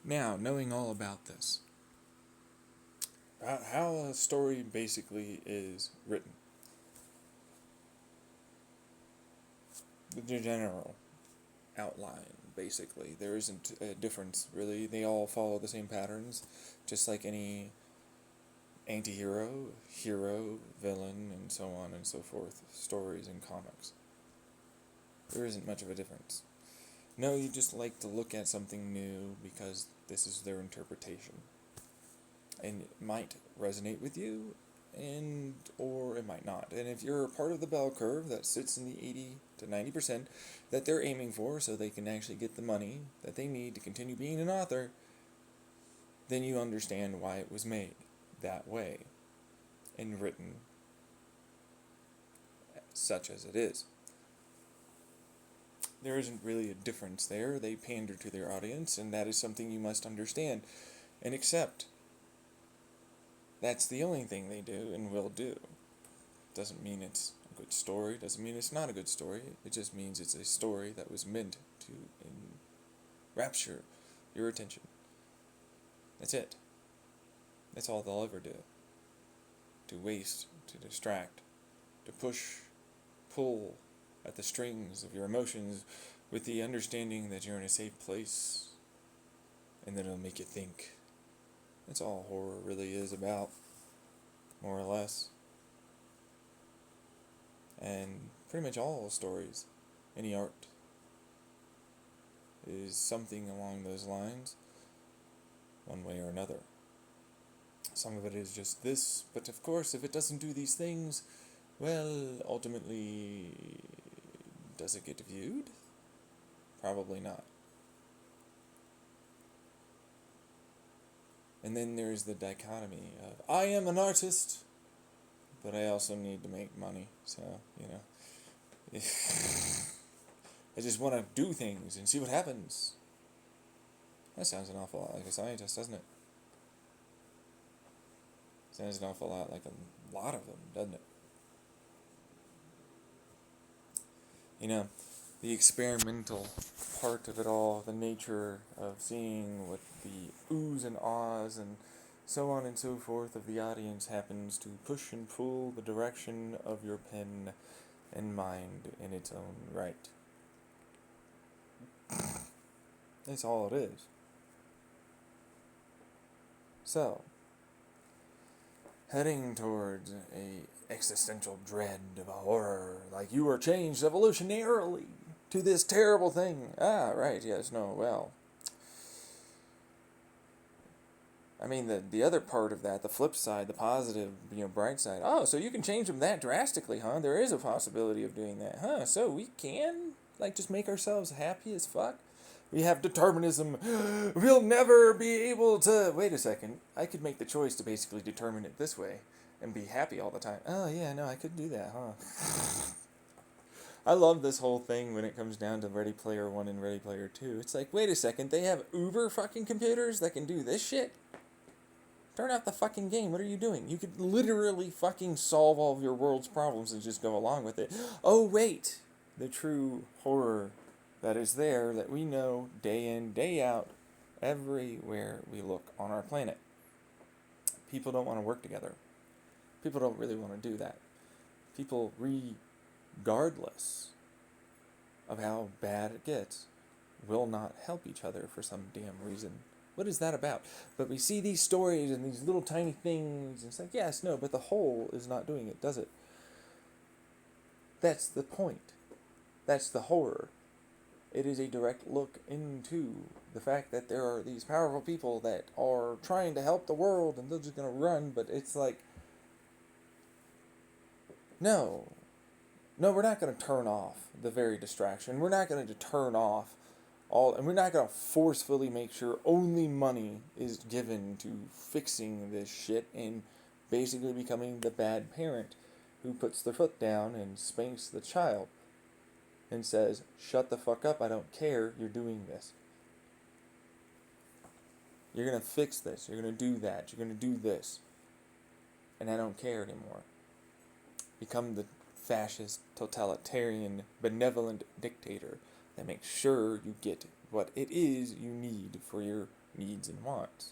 Now, knowing all about this, about how a story basically is written, the general outline, basically. There isn't a difference, really. They all follow the same patterns, just like any anti-hero, hero, villain, and so on and so forth stories in comics. There isn't much of a difference. No, you just like to look at something new because this is their interpretation. And it might resonate with you, and or it might not. And if you're a part of the bell curve that sits in the 80 to 90% that they're aiming for so they can actually get the money that they need to continue being an author, then you understand why it was made that way and written such as it is. There isn't really a difference there. They pander to their audience, and that is something you must understand and accept. That's the only thing they do and will do. Doesn't mean it's a good story, doesn't mean it's not a good story. It just means it's a story that was meant to enrapture your attention. That's it. That's all they'll ever do. To waste, to distract, to push, pull at the strings of your emotions with the understanding that you're in a safe place and that it'll make you think. That's all horror really is about, more or less. And pretty much all stories, any art, is something along those lines, one way or another. Some of it is just this, but of course, if it doesn't do these things, well, ultimately, does it get viewed? Probably not. And then there's the dichotomy of, I am an artist, but I also need to make money, so, I just want to do things and see what happens. That sounds an awful lot like a scientist, doesn't it? Sounds an awful lot like a lot of them, doesn't it? The experimental part of it all, the nature of seeing what the oohs and ahs and so on and so forth of the audience happens to push and pull the direction of your pen and mind in its own right. That's all it is. So, heading towards a existential dread of a horror, like you were changed evolutionarily to this terrible thing. Ah, right, yes, no, well. I mean, the other part of that, the flip side, the positive, bright side. Oh, so you can change them that drastically, huh? There is a possibility of doing that, huh? So we can, just make ourselves happy as fuck? We have determinism. We'll never be able to... Wait a second. I could make the choice to basically determine it this way and be happy all the time. Oh, yeah, no, I could do that, huh? I love this whole thing when it comes down to Ready Player 1 and Ready Player 2. It's like, wait a second, they have uber fucking computers that can do this shit? Turn off the fucking game. What are you doing? You could literally fucking solve all of your world's problems and just go along with it. Oh, wait. The true horror that is there that we know day in, day out, everywhere we look on our planet. People don't want to work together. People don't really want to do that. People, regardless of how bad it gets, will not help each other for some damn reason. What is that about? But we see these stories and these little tiny things, and it's like, yes, no, but the whole is not doing it, does it? That's the point. That's the horror. It is a direct look into the fact that there are these powerful people that are trying to help the world and they're just going to run, but it's like, no, we're not going to turn off the very distraction. We're not going to turn off and we're not going to forcefully make sure only money is given to fixing this shit and basically becoming the bad parent who puts their foot down and spanks the child and says, shut the fuck up, I don't care, you're doing this. You're going to fix this, you're going to do that, you're going to do this. And I don't care anymore. Become the fascist, totalitarian, benevolent dictator that makes sure you get what it is you need for your needs and wants.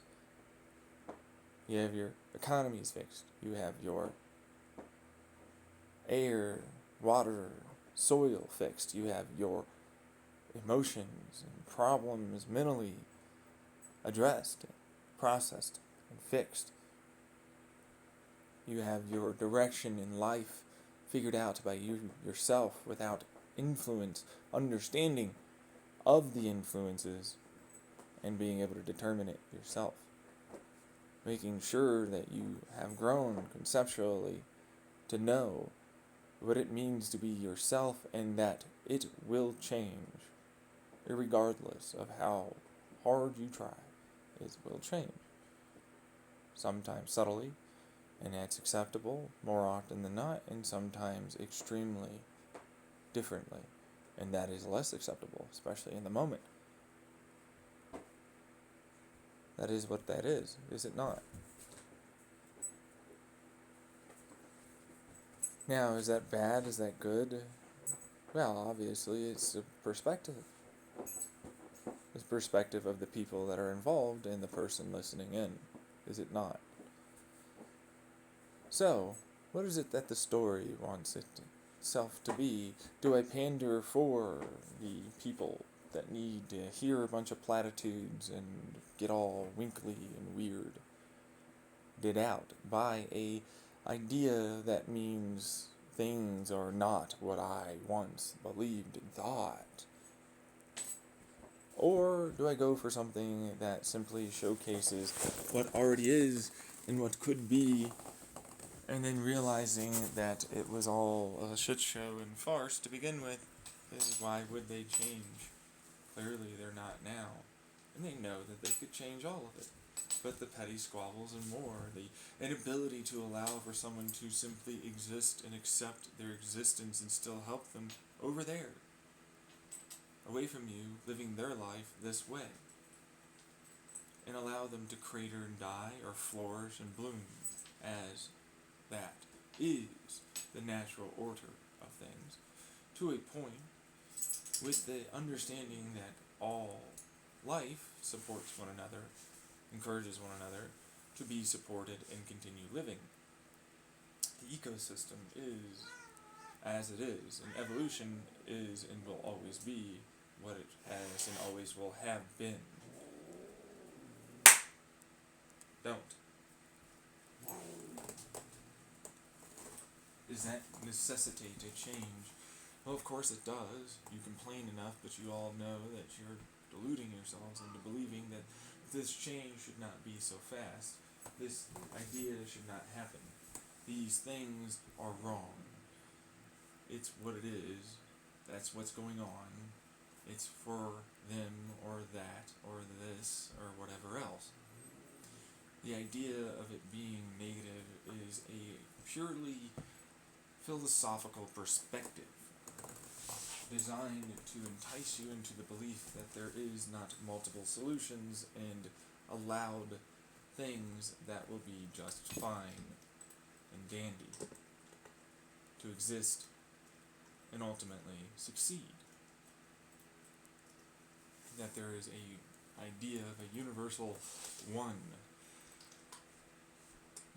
You have your economies fixed. You have your air, water, soil fixed. You have your emotions and problems mentally addressed, processed, and fixed. You have your direction in life figured out by you yourself without influence, understanding of the influences, and being able to determine it yourself. Making sure that you have grown conceptually to know what it means to be yourself and that it will change, irregardless of how hard you try. It will change. Sometimes subtly, and that's acceptable more often than not, and sometimes extremely differently, and that is less acceptable, especially in the moment. That is what that is it not? Now, is that bad? Is that good? Well, obviously, it's a perspective. It's a perspective of the people that are involved and the person listening in, is it not? So, what is it that the story wants itself to be? Do I pander for the people that need to hear a bunch of platitudes and get all winkly and weird? Did out by a idea that means things are not what I once believed and thought? Or do I go for something that simply showcases what already is and what could be, and then realizing that it was all a shit show and farce to begin with? Because why would they change? Clearly they're not now, and they know that they could change all of it. But the petty squabbles and more, the inability to allow for someone to simply exist and accept their existence and still help them over there, away from you, living their life this way, and allow them to crater and die or flourish and bloom, as that is the natural order of things, to a point, with the understanding that all life supports one another, encourages one another to be supported and continue living. The ecosystem is as it is, and evolution is and will always be what it has and always will have been. Don't. Does that necessitate a change? Well, of course it does. You complain enough, but you all know that you're deluding yourselves into believing that this change should not be so fast. This idea should not happen. These things are wrong. It's what it is. That's what's going on. It's for them or that or this or whatever else. The idea of it being negative is a purely philosophical perspective designed to entice you into the belief that there is not multiple solutions and allowed things that will be just fine and dandy to exist and ultimately succeed. That there is a idea of a universal one.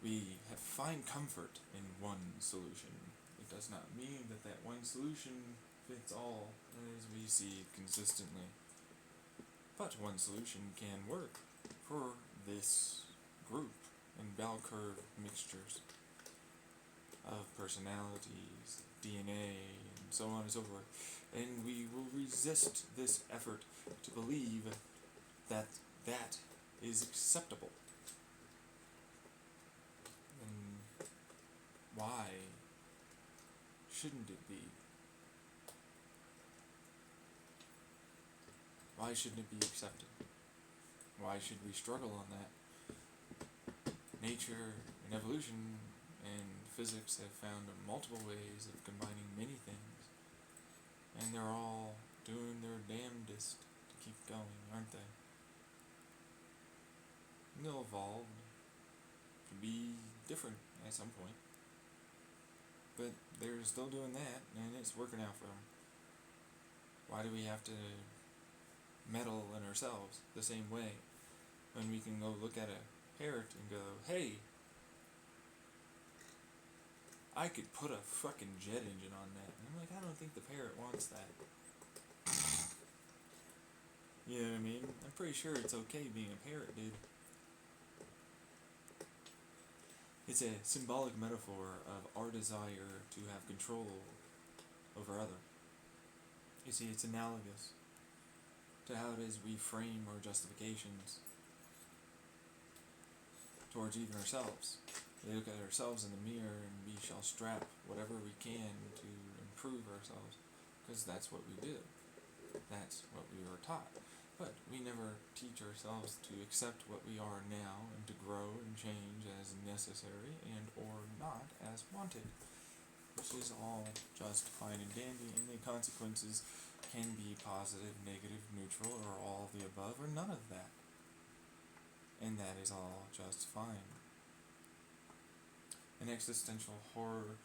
We find comfort in one solution. It does not mean that that one solution fits all, as we see consistently. But one solution can work for this group in bell curve mixtures of personalities, DNA, and so on and so forth. And we will resist this effort to believe that that is acceptable. And why shouldn't it be? Why shouldn't it be accepted? Why should we struggle on that? Nature and evolution and physics have found multiple ways of combining many things, and they're all doing their damnedest to keep going, aren't they? And they'll evolve to be different at some point, but they're still doing that, and it's working out for them. Why do we have to meddle in ourselves the same way? And we can go look at a parrot and go, hey, I could put a fucking jet engine on that. And I'm like, I don't think the parrot wants that. You know what I mean? I'm pretty sure it's okay being a parrot, dude. It's a symbolic metaphor of our desire to have control over other. You see, it's analogous to how it is we frame our justifications towards even ourselves. We look at ourselves in the mirror and we shall strap whatever we can to improve ourselves, because that's what we do. That's what we were taught. But we never teach ourselves to accept what we are now and to grow and change as necessary and or not as wanted, which is all just fine and dandy, and the consequences can be positive, negative, neutral, or all of the above, or none of that. And that is all just fine. An existential horror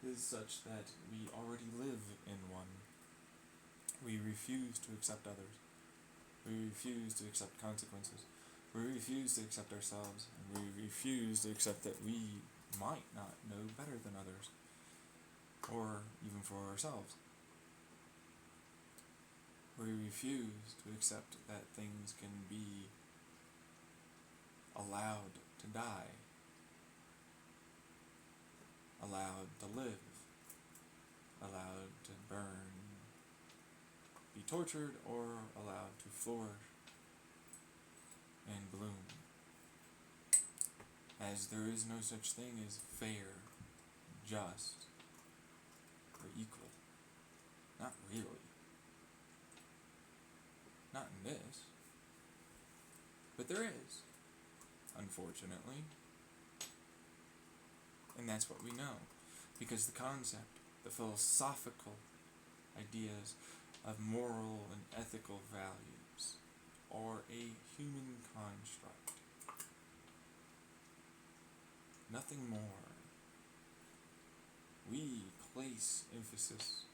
is such that we already live in one. We refuse to accept others. We refuse to accept consequences. We refuse to accept ourselves. And we refuse to accept that we might not know better than others, or even for ourselves. We refuse to accept that things can be allowed to die, allowed to live, allowed to burn, be tortured, or allowed to flourish and bloom. As there is no such thing as fair, just, or equal. Not really. Not in this. But there is, unfortunately. And that's what we know. Because the concept, the philosophical ideas of moral and ethical values are a human construct. Nothing more. We place emphasis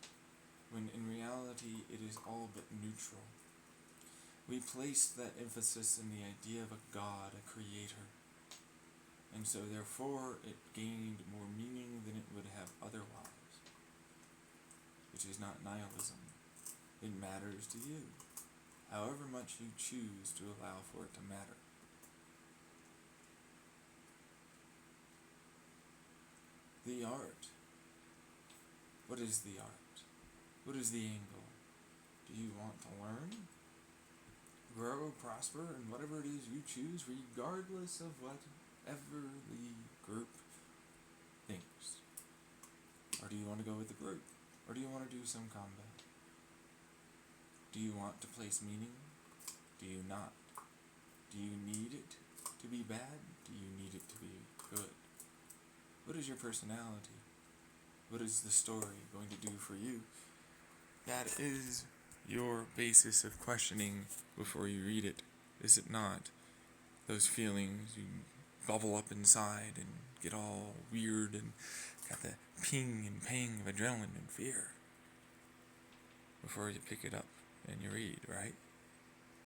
when in reality it is all but neutral. We place that emphasis in the idea of a God, a creator. And so therefore it gained more meaning than it would have otherwise. Which is not nihilism. It matters to you, however much you choose to allow for it to matter. The art. What is the art? What is the angle? Do you want to learn? Grow, prosper, and whatever it is you choose, regardless of whatever the group thinks? Or do you want to go with the group? Or do you want to do some combat? Do you want to place meaning? Do you not? Do you need it to be bad? Do you need it to be good? What is your personality? What is the story going to do for you? That is your basis of questioning before you read it, is it not? Those feelings you bubble up inside and get all weird and got the ping and pang of adrenaline and fear before you pick it up and you read, right?